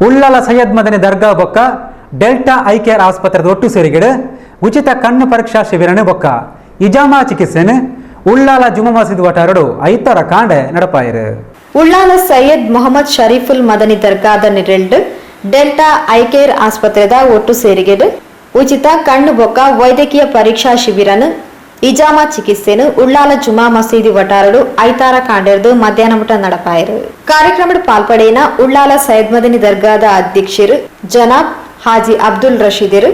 ಉಳ್ಳಾಲ ಸೈಯದ್ ಮದನಿ ದರ್ಗಾ ಬೊಕ್ಕ delta eye care ಆಸ್ಪತ್ರೆದ ಒಟ್ಟು ಸೇರಿಗಿಡು ಉಚಿತ ಕಣ್ಣು ಪರೀಕ್ಷಾ ಶಿಬಿರನೆ ಬೊಕ್ಕ ಇಜಾಮಾ ಚಿಕಿತ್ಸೆನು ಉಳ್ಳಾಲ ಜುಮಾ ಮಸೀದ್ ವಟಾರಡು ಐತರ ಕಾಂಡೆ ನಡಪಾಯಿರು. ಉಳ್ಳಾಲ ಸೈಯದ್ ಮೊಹಮ್ಮದ್ ಶರೀಫುಲ್ ಮದನಿ ದರ್ಗಾದ ನಿರೆಲ್ಡು ಡೆಲ್ಟಾ ಐ ಕೇರ್ ಆಸ್ಪತ್ರೆದ ಒಟ್ಟು ಸೇರಿಗಿಡು ಉಚಿತ ಕಣ್ಣು ಬೊಕ್ಕ ವೈದ್ಯಕೀಯ ಪರೀಕ್ಷಾ ಶಿಬಿರನು ಇಜಾಮಾ ಚಿಕಿತ್ಸೆನು ಉಳ್ಳಾಲ ಜುಮಾ ಮಸೀದಿ ವಟಾರಡು ಐತಾರ ಕಾಂಡೆರ್ದು ಮಧ್ಯಾಹ್ನ ಮುಟ ನಡಪಾಯಿರು. ಕಾರ್ಯಕ್ರಮದ ಪಾಲ್ಪಡೆನ ಉಳ್ಳಾಲ ಸೈಯದ್ ಮದನಿ ದರ್ಗಾದ ಅಧ್ಯಕ್ಷರು ಜನಾಬ್ ಹಾಜಿ ಅಬ್ದುಲ್ ರಶೀದರು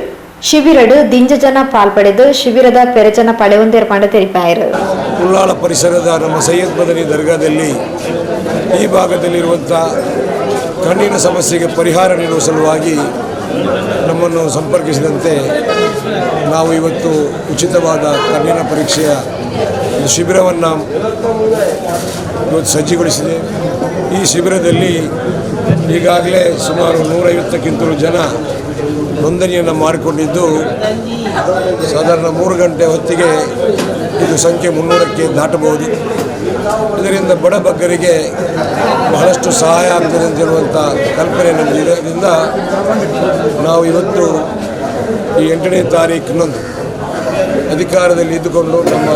ಶಿಬಿರಡು ದಿಂಜ ಜನ ಪಾಲ್ಪಡೆದು ಶಿಬಿರದ ಪೆರಜನ ಪಳೆಯೊಂದೇರ್ಪಂಡ ತೆರಿಪಾಯಿರು. ಉಳ್ಳಾಲ ಪರಿಸರದ ನಮ್ಮ ಸೈಯದ್ ಮದನಿ ದರ್ಗಾದಲ್ಲಿ ಈ ಭಾಗದಲ್ಲಿರುವಂಥ ಕಣ್ಣಿನ ಸಮಸ್ಯೆಗೆ ಪರಿಹಾರ ನೀಡುವ ಸಲುವಾಗಿ ನಮ್ಮನ್ನು ಸಂಪರ್ಕಿಸಿದಂತೆ ನಾವು ಇವತ್ತು ಉಚಿತವಾದ ಕಣ್ಣಿನ ಪರೀಕ್ಷೆಯ ಶಿಬಿರವನ್ನು ಇವತ್ತು ಸಜ್ಜುಗೊಳಿಸಿದೆ. ಈ ಶಿಬಿರದಲ್ಲಿ ಈಗಾಗಲೇ ಸುಮಾರು 150ಕ್ಕಿಂತಲೂ ಜನ ನೋಂದಣಿಯನ್ನು ಮಾಡಿಕೊಂಡಿದ್ದು ಸಾಧಾರಣ 3 ಗಂಟೆ ಹೊತ್ತಿಗೆ ಇದು ಸಂಖ್ಯೆ 300ಕ್ಕೆ ದಾಟಬಹುದು. ಇದರಿಂದ ಬಡ ಬಗ್ಗರಿಗೆ ಬಹಳಷ್ಟು ಸಹಾಯ ಆಗ್ತದೆ ಅಂತ ಹೇಳುವಂಥ ಕಲ್ಪನೆ ನಮಗಿದೆ. ಇದರಿಂದ ನಾವು ಇವತ್ತು ಈ 8ನೇ ತಾರೀಕಿನಂದು ಅಧಿಕಾರದಲ್ಲಿ ಇದ್ದುಕೊಂಡು ನಮ್ಮ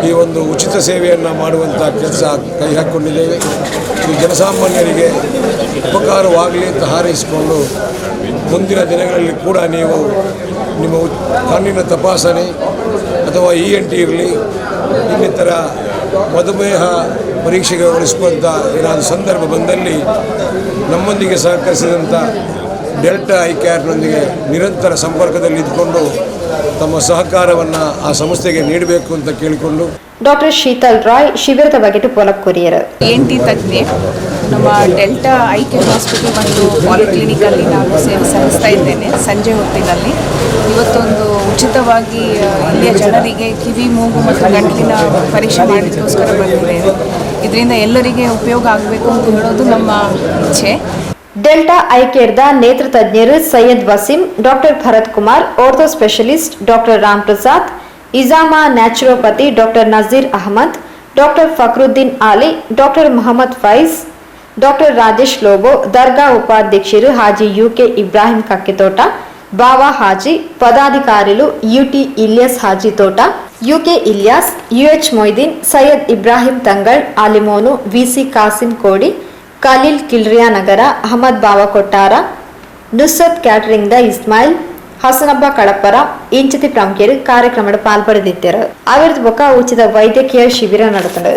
ಈ ಒಂದು ಉಚಿತ ಸೇವೆಯನ್ನು ಮಾಡುವಂಥ ಕೆಲಸ ಕೈ ಹಾಕ್ಕೊಂಡಿದ್ದೇವೆ. ಈ ಜನಸಾಮಾನ್ಯರಿಗೆ ಉಪಕಾರವಾಗಲಿ ಅಂತ ಹಾರೈಸಿಕೊಂಡು ಮುಂದಿನ ದಿನಗಳಲ್ಲಿ ಕೂಡ ನೀವು ನಿಮ್ಮ ಕಣ್ಣಿನ ತಪಾಸಣೆ ಅಥವಾ ENT ಇರಲಿ ಇನ್ನಿತರ ಮಧುಮೇಹ ಪರೀಕ್ಷೆಗೆ ಒಳಗಿಸುವಂಥ ಏನಾದರೂ ಸಂದರ್ಭ ಬಂದಲ್ಲಿ ನಮ್ಮೊಂದಿಗೆ ಸಹಕರಿಸಿದಂಥ ಡೆಲ್ಟಾ ಐ ಕೇರ್ನೊಂದಿಗೆ ನಿರಂತರ ಸಂಪರ್ಕದಲ್ಲಿ ಇದ್ದುಕೊಂಡು ತಮ್ಮ ಸಹಕಾರವನ್ನು ಆ ಸಂಸ್ಥೆಗೆ ನೀಡಬೇಕು ಅಂತ ಕೇಳಿಕೊಂಡು ಡಾಕ್ಟರ್ ಶೀತಲ್ ರಾಯ್ ಶಿಬಿರದ ಬಗ್ಗೆ ಪೊಲಕ್ ಕೊರಿಯರು ENT ತಜ್ಞೆ ನಮ್ಮ ಡೆಲ್ಟಾ ಐ ಕೇರ್ ಹಾಸ್ಪಿಟಲ್ ಮತ್ತು ಪಾಲಿಕ್ಲಿನಿಕಲ್ಲಿ ನಾನು ಸೇವೆ ಸಲ್ಲಿಸ್ತಾ ಇದ್ದೇನೆ. ಸಂಜೆ ಹೊತ್ತಿನಲ್ಲಿ ಇವತ್ತೊಂದು ಉಚಿತವಾಗಿ ಇಲ್ಲಿಯ ಜನರಿಗೆ ಕಿವಿ ಮೂಗು ಮತ್ತು ಗಂಟಲಿನ ಪರೀಕ್ಷೆ ಮಾಡಲಿಕ್ಕೋಸ್ಕರ ಬಂದಿದ್ದೇನೆ. ಇದರಿಂದ ಎಲ್ಲರಿಗೆ ಉಪಯೋಗ ಆಗಬೇಕು ಅಂತ ಹೇಳೋದು ನಮ್ಮ ಇಚ್ಛೆ. ಡೆಲ್ಟಾ ಐ ಕೇರ್ದ ನೇತ್ರ ತಜ್ಞರು Syed Waseem, doctor Bharath Kumar, ortho specialist doctor Ram Prasad, ಇಜಾಮಾ naturopathy doctor Nazeer Ahmed, doctor Fakruddin Ali, doctor Mohammed Faiz, doctor Rajesh Lobo, ದರ್ಗಾ ಉಪಾಧ್ಯಕ್ಷರು ಹಾಜಿ UK ಇಬ್ರಾಹಿಂ ಕಕ್ಕೆತೋಟ, ಬಾವಾ ಹಾಜಿ, ಪದಾಧಿಕಾರಿಗಳು UT ಇಲಿಯಾಸ್ ಹಾಜಿ ತೋಟ, UK Ilyas, UH Moideen, Syed Ibrahim Thangal, ಆಲಿಮೋನು, VC Kasim ಕೋಡಿ, ಖಲೀಲ್ ಕಿಲ್ರಿಯಾ ನಗರ, ಅಹಮದ್ ಬಾವ ಕೊಟ್ಟಾರ, ನುಸ್ರತ್ ಕ್ಯಾಟರಿಂಗ್ ದ ಇಸ್ಮಾಯಿಲ್, ಹಸನಬ್ಬ ಕಡಪರ ಇಂಚತಿ ಪ್ರಮುಖರು ಕಾರ್ಯಕ್ರಮದ ಪಾಲ್ಪಡೆದಿದ್ದರು. ಅವರದ್ದು ಬೊಕ್ಕ ಉಚಿತ ವೈದ್ಯಕೀಯ ಶಿಬಿರ ನಡೆದರು.